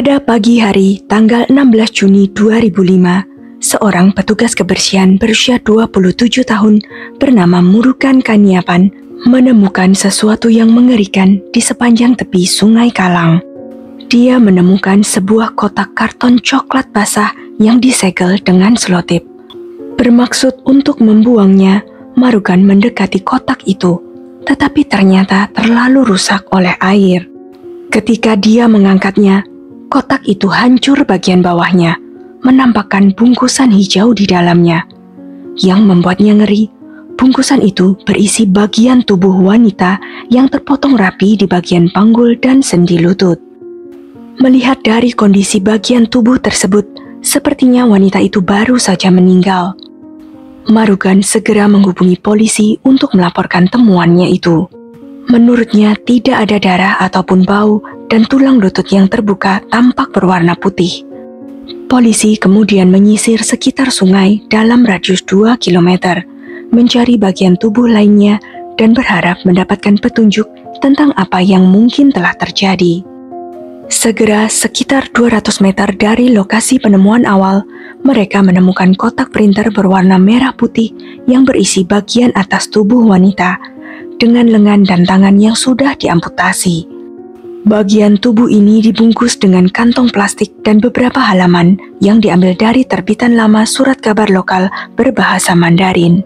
Pada pagi hari tanggal 16 Juni 2005, seorang petugas kebersihan berusia 27 tahun bernama Murugan Kaniapan menemukan sesuatu yang mengerikan di sepanjang tepi Sungai Kalang. Dia menemukan sebuah kotak karton coklat basah yang disegel dengan selotip. Bermaksud untuk membuangnya, Murugan mendekati kotak itu, tetapi ternyata terlalu rusak oleh air. Ketika dia mengangkatnya, kotak itu hancur bagian bawahnya, menampakkan bungkusan hijau di dalamnya. Yang membuatnya ngeri, bungkusan itu berisi bagian tubuh wanita yang terpotong rapi di bagian panggul dan sendi lutut. Melihat dari kondisi bagian tubuh tersebut, sepertinya wanita itu baru saja meninggal. Murugan segera menghubungi polisi untuk melaporkan temuannya itu. Menurutnya tidak ada darah ataupun bau dan tulang lutut yang terbuka tampak berwarna putih. Polisi kemudian menyisir sekitar sungai dalam radius 2 km, mencari bagian tubuh lainnya dan berharap mendapatkan petunjuk tentang apa yang mungkin telah terjadi. Segera sekitar 200 meter dari lokasi penemuan awal, mereka menemukan kotak printer berwarna merah putih yang berisi bagian atas tubuh wanita dengan lengan dan tangan yang sudah diamputasi. Bagian tubuh ini dibungkus dengan kantong plastik dan beberapa halaman yang diambil dari terbitan lama surat kabar lokal berbahasa Mandarin.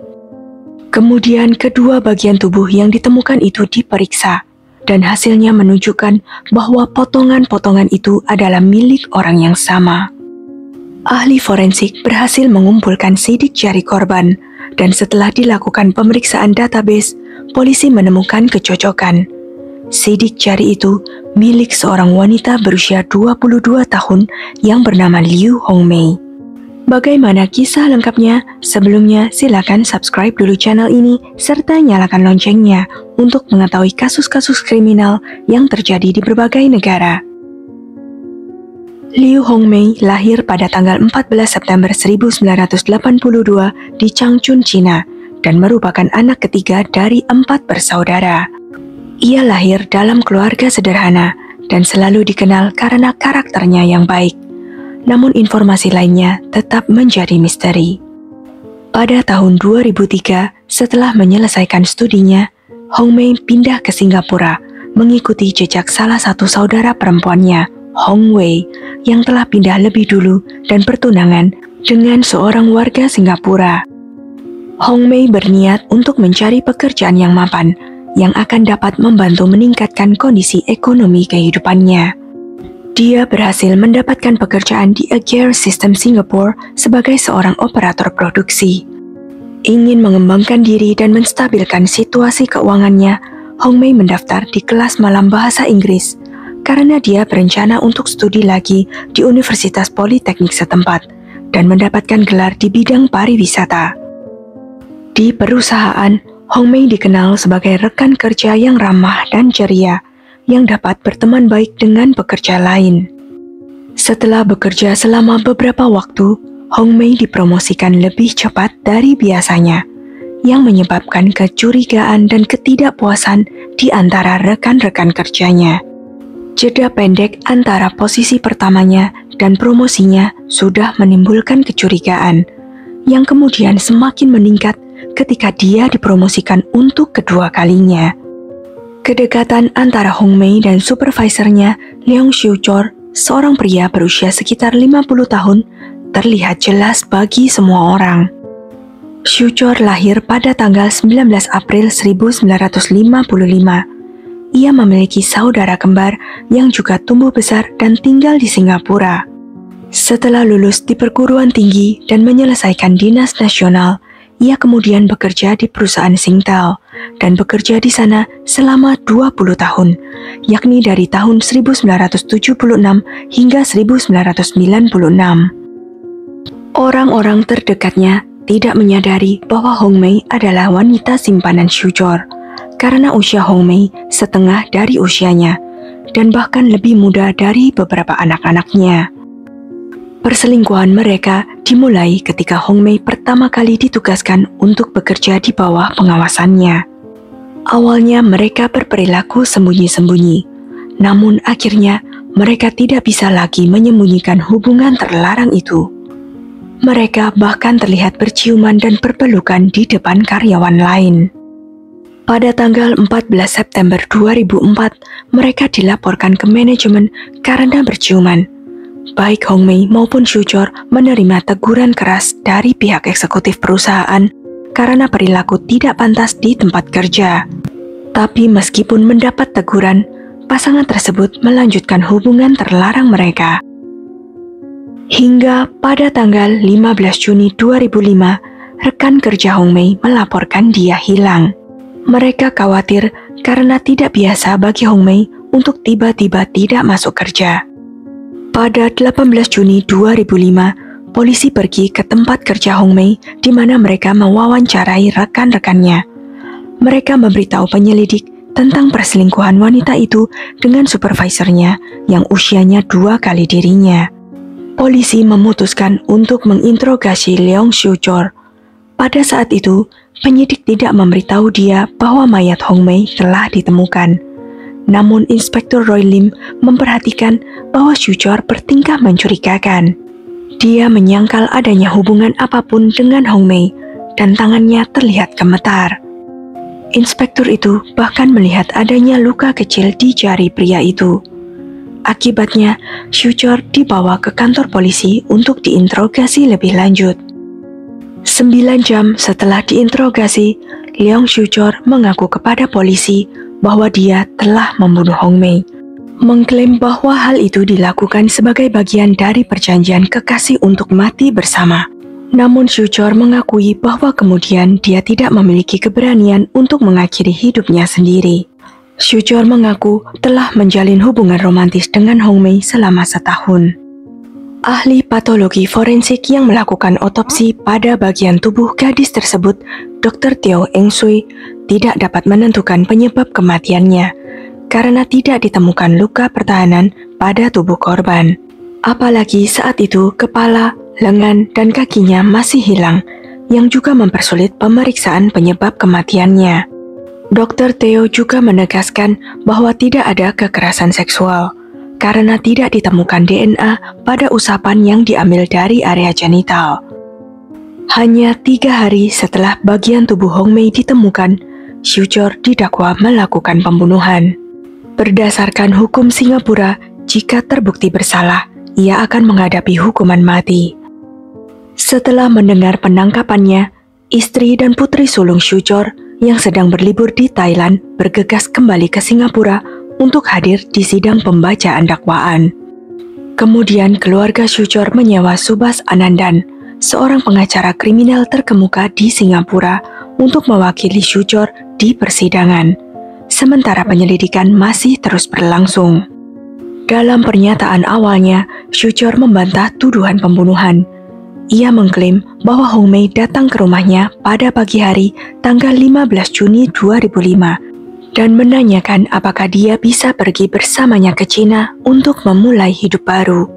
Kemudian kedua bagian tubuh yang ditemukan itu diperiksa, dan hasilnya menunjukkan bahwa potongan-potongan itu adalah milik orang yang sama. Ahli forensik berhasil mengumpulkan sidik jari korban, dan setelah dilakukan pemeriksaan database, polisi menemukan kecocokan. Sidik jari itu milik seorang wanita berusia 22 tahun yang bernama Liu Hongmei. Bagaimana kisah lengkapnya? Sebelumnya silakan subscribe dulu channel ini serta nyalakan loncengnya untuk mengetahui kasus-kasus kriminal yang terjadi di berbagai negara. Liu Hongmei lahir pada tanggal 14 September 1982 di Changchun, China, dan merupakan anak ketiga dari 4 bersaudara. Ia lahir dalam keluarga sederhana dan selalu dikenal karena karakternya yang baik. Namun informasi lainnya tetap menjadi misteri. Pada tahun 2003, setelah menyelesaikan studinya, Hongmei pindah ke Singapura, mengikuti jejak salah satu saudara perempuannya, Hong Wei, yang telah pindah lebih dulu dan bertunangan dengan seorang warga Singapura. Hongmei berniat untuk mencari pekerjaan yang mapan, yang akan dapat membantu meningkatkan kondisi ekonomi kehidupannya. Dia berhasil mendapatkan pekerjaan di Agere System Singapore sebagai seorang operator produksi. Ingin mengembangkan diri dan menstabilkan situasi keuangannya, Hongmei mendaftar di kelas malam bahasa Inggris karena dia berencana untuk studi lagi di Universitas Politeknik setempat dan mendapatkan gelar di bidang pariwisata. Di perusahaan, Hongmei dikenal sebagai rekan kerja yang ramah dan ceria, yang dapat berteman baik dengan pekerja lain. Setelah bekerja selama beberapa waktu, Hongmei dipromosikan lebih cepat dari biasanya, yang menyebabkan kecurigaan dan ketidakpuasan di antara rekan-rekan kerjanya. Jeda pendek antara posisi pertamanya dan promosinya sudah menimbulkan kecurigaan, yang kemudian semakin meningkat ketika dia dipromosikan untuk kedua kalinya. Kedekatan antara Hongmei dan supervisornya, Leong Xiuchor, seorang pria berusia sekitar 50 tahun, terlihat jelas bagi semua orang. Xiuchor lahir pada tanggal 19 April 1955. Ia memiliki saudara kembar yang juga tumbuh besar dan tinggal di Singapura. Setelah lulus di perguruan tinggi dan menyelesaikan dinas nasional, ia kemudian bekerja di perusahaan Singtel dan bekerja di sana selama 20 tahun, yakni dari tahun 1976 hingga 1996. Orang-orang terdekatnya tidak menyadari bahwa Hongmei adalah wanita simpanan Xiuchor, karena usia Hongmei setengah dari usianya, dan bahkan lebih muda dari beberapa anak-anaknya. Perselingkuhan mereka dimulai ketika Hongmei pertama kali ditugaskan untuk bekerja di bawah pengawasannya. Awalnya mereka berperilaku sembunyi-sembunyi, namun akhirnya mereka tidak bisa lagi menyembunyikan hubungan terlarang itu. Mereka bahkan terlihat berciuman dan berpelukan di depan karyawan lain. Pada tanggal 14 September 2004, mereka dilaporkan ke manajemen karena berciuman. Baik Hong Mei maupun Shu Chor menerima teguran keras dari pihak eksekutif perusahaan karena perilaku tidak pantas di tempat kerja. Tapi meskipun mendapat teguran, pasangan tersebut melanjutkan hubungan terlarang mereka. Hingga pada tanggal 15 Juni 2005, rekan kerja Hong Mei melaporkan dia hilang. Mereka khawatir karena tidak biasa bagi Hong Mei untuk tiba-tiba tidak masuk kerja. Pada 18 Juni 2005, polisi pergi ke tempat kerja Hong Mei di mana mereka mewawancarai rekan-rekannya. Mereka memberitahu penyelidik tentang perselingkuhan wanita itu dengan supervisornya yang usianya 2 kali dirinya. Polisi memutuskan untuk menginterogasi Leong Shu Chor. Pada saat itu, penyidik tidak memberitahu dia bahwa mayat Hong Mei telah ditemukan. Namun Inspektur Roy Lim memperhatikan bahwa Shu Chor bertingkah mencurigakan. Dia menyangkal adanya hubungan apapun dengan Hong Mei dan tangannya terlihat gemetar. Inspektur itu bahkan melihat adanya luka kecil di jari pria itu. Akibatnya, Shu Chor dibawa ke kantor polisi untuk diinterogasi lebih lanjut. 9 jam setelah diinterogasi, Leong Shu Chor mengaku kepada polisi bahwa dia telah membunuh Hong Mei, mengklaim bahwa hal itu dilakukan sebagai bagian dari perjanjian kekasih untuk mati bersama. Namun Shu Chor mengakui bahwa kemudian dia tidak memiliki keberanian untuk mengakhiri hidupnya sendiri. Shu Chor mengaku telah menjalin hubungan romantis dengan Hong Mei selama setahun. Ahli patologi forensik yang melakukan otopsi pada bagian tubuh gadis tersebut, Dr. Teo Eng Sui, tidak dapat menentukan penyebab kematiannya karena tidak ditemukan luka pertahanan pada tubuh korban. Apalagi saat itu kepala, lengan, dan kakinya masih hilang, yang juga mempersulit pemeriksaan penyebab kematiannya. Dr. Teo juga menegaskan bahwa tidak ada kekerasan seksual karena tidak ditemukan DNA pada usapan yang diambil dari area genital. Hanya 3 hari setelah bagian tubuh Hong Mei ditemukan, Shu Chor didakwa melakukan pembunuhan. Berdasarkan hukum Singapura, jika terbukti bersalah, ia akan menghadapi hukuman mati. Setelah mendengar penangkapannya, istri dan putri sulung Shu Chor yang sedang berlibur di Thailand bergegas kembali ke Singapura untuk hadir di sidang pembacaan dakwaan. Kemudian keluarga Shu Chor menyewa Subhas Anandan, seorang pengacara kriminal terkemuka di Singapura, untuk mewakili Shu Chor di persidangan. Sementara penyelidikan masih terus berlangsung. Dalam pernyataan awalnya, Shu Chor membantah tuduhan pembunuhan. Ia mengklaim bahwa Hong Mei datang ke rumahnya pada pagi hari tanggal 15 Juni 2005 dan menanyakan apakah dia bisa pergi bersamanya ke Cina untuk memulai hidup baru.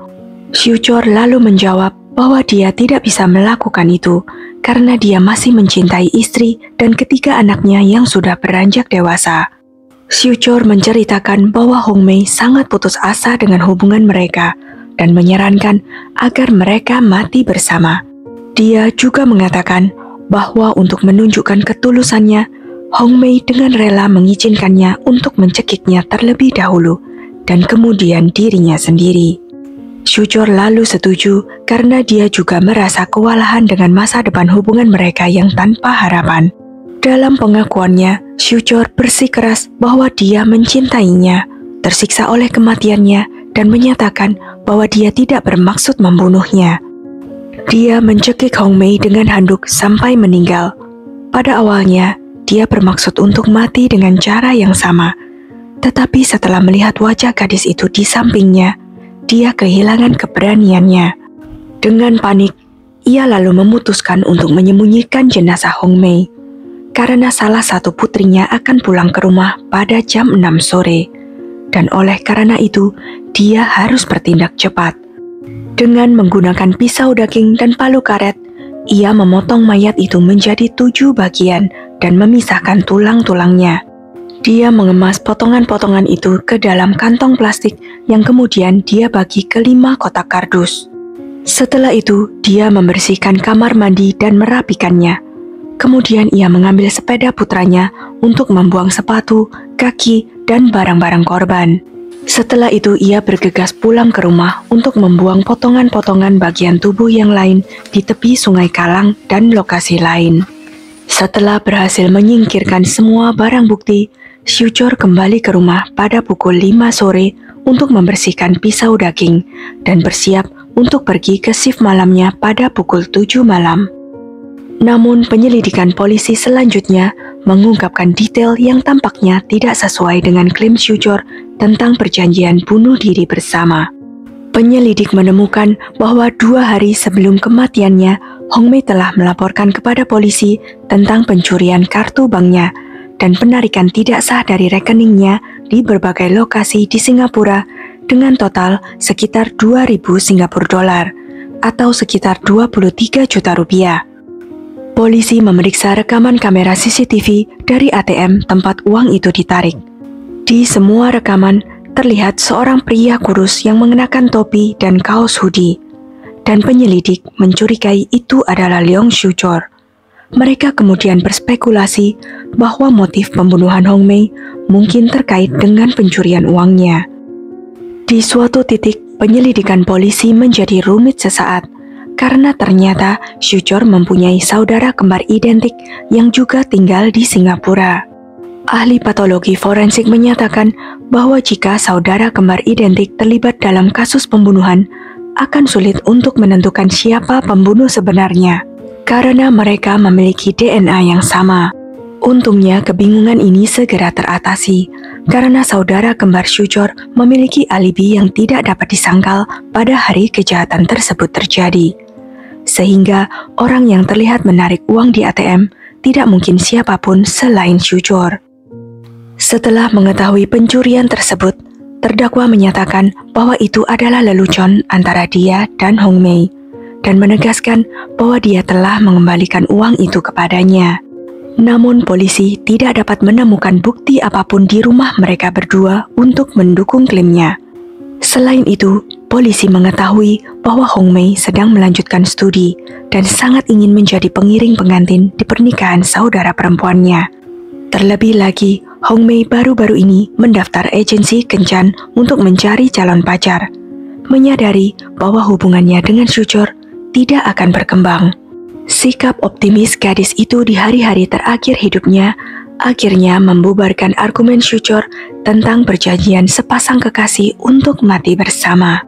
Shu Chor lalu menjawab bahwa dia tidak bisa melakukan itu karena dia masih mencintai istri dan ketiga anaknya yang sudah beranjak dewasa. Shu Chor menceritakan bahwa Hong Mei sangat putus asa dengan hubungan mereka dan menyarankan agar mereka mati bersama. Dia juga mengatakan bahwa untuk menunjukkan ketulusannya, Hong Mei dengan rela mengizinkannya untuk mencekiknya terlebih dahulu dan kemudian dirinya sendiri. Shu Chor lalu setuju karena dia juga merasa kewalahan dengan masa depan hubungan mereka yang tanpa harapan. Dalam pengakuannya, Shu Chor bersikeras bahwa dia mencintainya, tersiksa oleh kematiannya, dan menyatakan bahwa dia tidak bermaksud membunuhnya. Dia mencekik Hong Mei dengan handuk sampai meninggal. Pada awalnya, dia bermaksud untuk mati dengan cara yang sama. Tetapi setelah melihat wajah gadis itu di sampingnya, dia kehilangan keberaniannya. Dengan panik, ia lalu memutuskan untuk menyembunyikan jenazah Hong Mei karena salah satu putrinya akan pulang ke rumah pada jam 6 sore. Dan oleh karena itu, dia harus bertindak cepat. Dengan menggunakan pisau daging dan palu karet, ia memotong mayat itu menjadi 7 bagian dan memisahkan tulang-tulangnya. Dia mengemas potongan-potongan itu ke dalam kantong plastik yang kemudian dia bagi ke 5 kotak kardus. Setelah itu, dia membersihkan kamar mandi dan merapikannya. Kemudian ia mengambil sepeda putranya untuk membuang sepatu, kaki, dan barang-barang korban. Setelah itu, ia bergegas pulang ke rumah untuk membuang potongan-potongan bagian tubuh yang lain di tepi Sungai Kalang dan lokasi lain. Setelah berhasil menyingkirkan semua barang bukti, Syuchor kembali ke rumah pada pukul 5 sore untuk membersihkan pisau daging dan bersiap untuk pergi ke shift malamnya pada pukul 7 malam. Namun penyelidikan polisi selanjutnya mengungkapkan detail yang tampaknya tidak sesuai dengan klaim Syuchor tentang perjanjian bunuh diri bersama. Penyelidik menemukan bahwa 2 hari sebelum kematiannya, Hongmei telah melaporkan kepada polisi tentang pencurian kartu banknya dan penarikan tidak sah dari rekeningnya di berbagai lokasi di Singapura dengan total sekitar 2.000 Singapura dolar atau sekitar 23 juta rupiah. Polisi memeriksa rekaman kamera CCTV dari ATM tempat uang itu ditarik. Di semua rekaman terlihat seorang pria kurus yang mengenakan topi dan kaos hoodie, dan penyelidik mencurigai itu adalah Leong Syuchor. Mereka kemudian berspekulasi bahwa motif pembunuhan Hongmei mungkin terkait dengan pencurian uangnya. Di suatu titik, penyelidikan polisi menjadi rumit sesaat karena ternyata Syuchor mempunyai saudara kembar identik yang juga tinggal di Singapura. Ahli patologi forensik menyatakan bahwa jika saudara kembar identik terlibat dalam kasus pembunuhan, akan sulit untuk menentukan siapa pembunuh sebenarnya, karena mereka memiliki DNA yang sama. Untungnya kebingungan ini segera teratasi, karena saudara kembar Syuchor memiliki alibi yang tidak dapat disangkal pada hari kejahatan tersebut terjadi. Sehingga orang yang terlihat menarik uang di ATM tidak mungkin siapapun selain Syuchor. Setelah mengetahui pencurian tersebut, terdakwa menyatakan bahwa itu adalah lelucon antara dia dan Hongmei, dan menegaskan bahwa dia telah mengembalikan uang itu kepadanya. Namun polisi tidak dapat menemukan bukti apapun di rumah mereka berdua untuk mendukung klaimnya. Selain itu, polisi mengetahui bahwa Hongmei sedang melanjutkan studi dan sangat ingin menjadi pengiring pengantin di pernikahan saudara perempuannya. Terlebih lagi, Hongmei baru-baru ini mendaftar agensi kencan untuk mencari calon pacar, menyadari bahwa hubungannya dengan Syuchor tidak akan berkembang. Sikap optimis gadis itu di hari-hari terakhir hidupnya akhirnya membubarkan argumen Syuchor tentang perjanjian sepasang kekasih untuk mati bersama.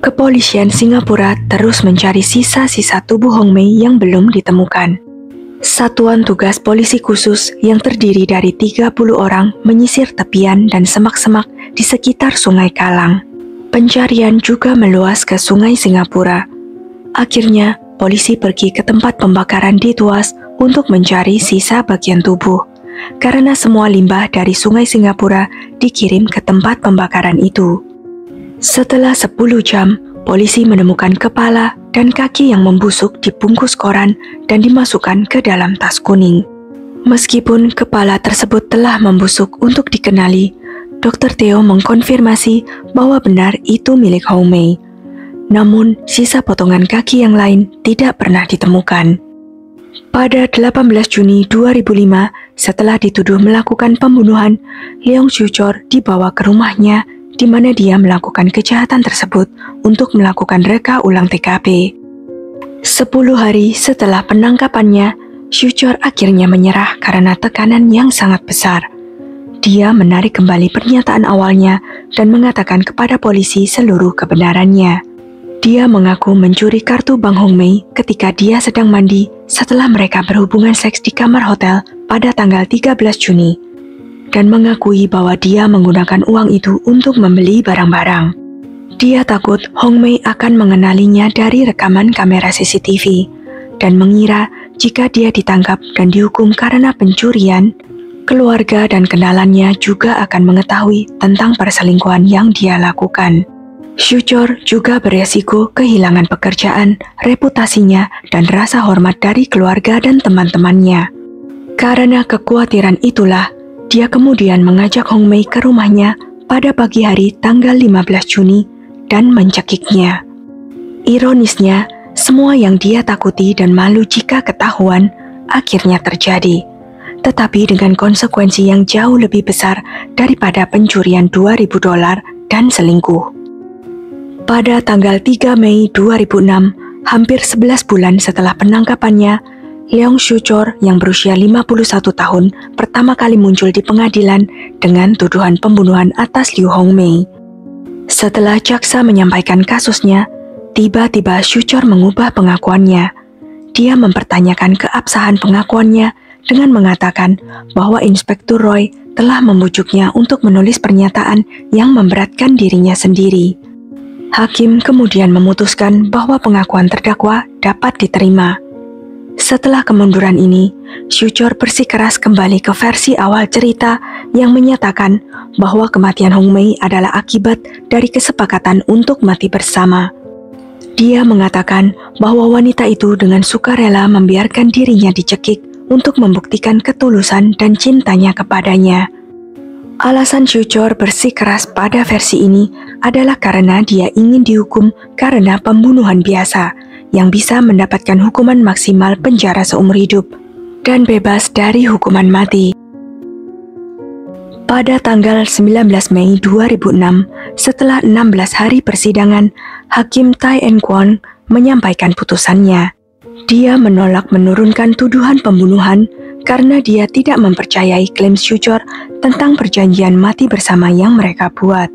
Kepolisian Singapura terus mencari sisa-sisa tubuh Hongmei yang belum ditemukan. Satuan tugas polisi khusus yang terdiri dari 30 orang menyisir tepian dan semak-semak di sekitar Sungai Kalang. Pencarian juga meluas ke Sungai Singapura. Akhirnya, polisi pergi ke tempat pembakaran di Tuas untuk mencari sisa bagian tubuh, karena semua limbah dari Sungai Singapura dikirim ke tempat pembakaran itu. Setelah 10 jam, polisi menemukan kepala dan kaki yang membusuk dibungkus koran dan dimasukkan ke dalam tas kuning. Meskipun kepala tersebut telah membusuk untuk dikenali, Dr. Theo mengkonfirmasi bahwa benar itu milik Hongmei. Namun, sisa potongan kaki yang lain tidak pernah ditemukan. Pada 18 Juni 2005, setelah dituduh melakukan pembunuhan, Leong Syuchor dibawa ke rumahnya di mana dia melakukan kejahatan tersebut untuk melakukan reka ulang TKP. 10 hari setelah penangkapannya, Syuchor akhirnya menyerah karena tekanan yang sangat besar. Dia menarik kembali pernyataan awalnya dan mengatakan kepada polisi seluruh kebenarannya. Dia mengaku mencuri kartu bank Hongmei ketika dia sedang mandi setelah mereka berhubungan seks di kamar hotel pada tanggal 13 Juni. Dan mengakui bahwa dia menggunakan uang itu untuk membeli barang-barang. Dia takut Hongmei akan mengenalinya dari rekaman kamera CCTV dan mengira jika dia ditangkap dan dihukum karena pencurian, keluarga dan kenalannya juga akan mengetahui tentang perselingkuhan yang dia lakukan. Syuchor juga beresiko kehilangan pekerjaan, reputasinya, dan rasa hormat dari keluarga dan teman-temannya. Karena kekhawatiran itulah, Dia kemudian mengajak Hong Mei ke rumahnya pada pagi hari tanggal 15 Juni dan mencekiknya. Ironisnya, semua yang dia takuti dan malu jika ketahuan akhirnya terjadi, tetapi dengan konsekuensi yang jauh lebih besar daripada pencurian $2.000 dan selingkuh. Pada tanggal 3 Mei 2006, hampir 11 bulan setelah penangkapannya, Leong Soo-chor yang berusia 51 tahun pertama kali muncul di pengadilan dengan tuduhan pembunuhan atas Liu Hongmei. Setelah jaksa menyampaikan kasusnya, tiba-tiba Soo-chor mengubah pengakuannya. Dia mempertanyakan keabsahan pengakuannya dengan mengatakan bahwa Inspektur Roy telah membujuknya untuk menulis pernyataan yang memberatkan dirinya sendiri. Hakim kemudian memutuskan bahwa pengakuan terdakwa dapat diterima. Setelah kemunduran ini, Soo-chor bersikeras kembali ke versi awal cerita yang menyatakan bahwa kematian Hongmei adalah akibat dari kesepakatan untuk mati bersama. Dia mengatakan bahwa wanita itu dengan sukarela membiarkan dirinya dicekik untuk membuktikan ketulusan dan cintanya kepadanya. Alasan Soo-chor bersikeras pada versi ini adalah karena dia ingin dihukum karena pembunuhan biasa, yang bisa mendapatkan hukuman maksimal penjara seumur hidup dan bebas dari hukuman mati. Pada tanggal 19 Mei 2006, setelah 16 hari persidangan, Hakim Tai En-kwon menyampaikan putusannya. Dia menolak menurunkan tuduhan pembunuhan karena dia tidak mempercayai klaim Soo-chor tentang perjanjian mati bersama yang mereka buat.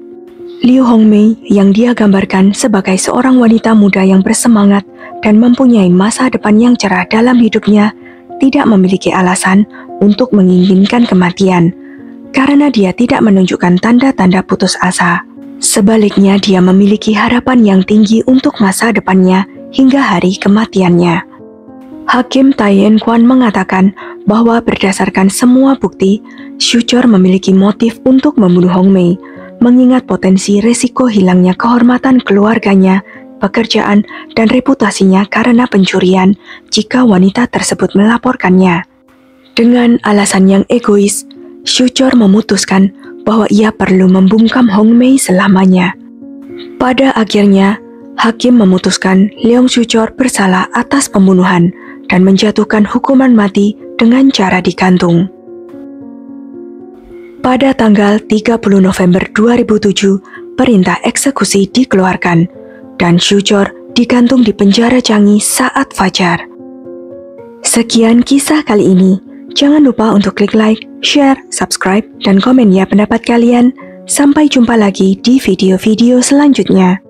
Liu Hongmei yang dia gambarkan sebagai seorang wanita muda yang bersemangat dan mempunyai masa depan yang cerah dalam hidupnya tidak memiliki alasan untuk menginginkan kematian karena dia tidak menunjukkan tanda-tanda putus asa. Sebaliknya, dia memiliki harapan yang tinggi untuk masa depannya hingga hari kematiannya. Hakim Tai En-kwon mengatakan bahwa berdasarkan semua bukti, Soo-chor memiliki motif untuk membunuh Hongmei, mengingat potensi resiko hilangnya kehormatan keluarganya, pekerjaan, dan reputasinya karena pencurian jika wanita tersebut melaporkannya. Dengan alasan yang egois, Soo-chor memutuskan bahwa ia perlu membungkam Hongmei selamanya. Pada akhirnya, hakim memutuskan Leong Soo-chor bersalah atas pembunuhan dan menjatuhkan hukuman mati dengan cara digantung. Pada tanggal 30 November 2007, perintah eksekusi dikeluarkan, dan Soo-chor digantung di penjara Changi saat fajar. Sekian kisah kali ini. Jangan lupa untuk klik like, share, subscribe, dan komen ya pendapat kalian. Sampai jumpa lagi di video-video selanjutnya.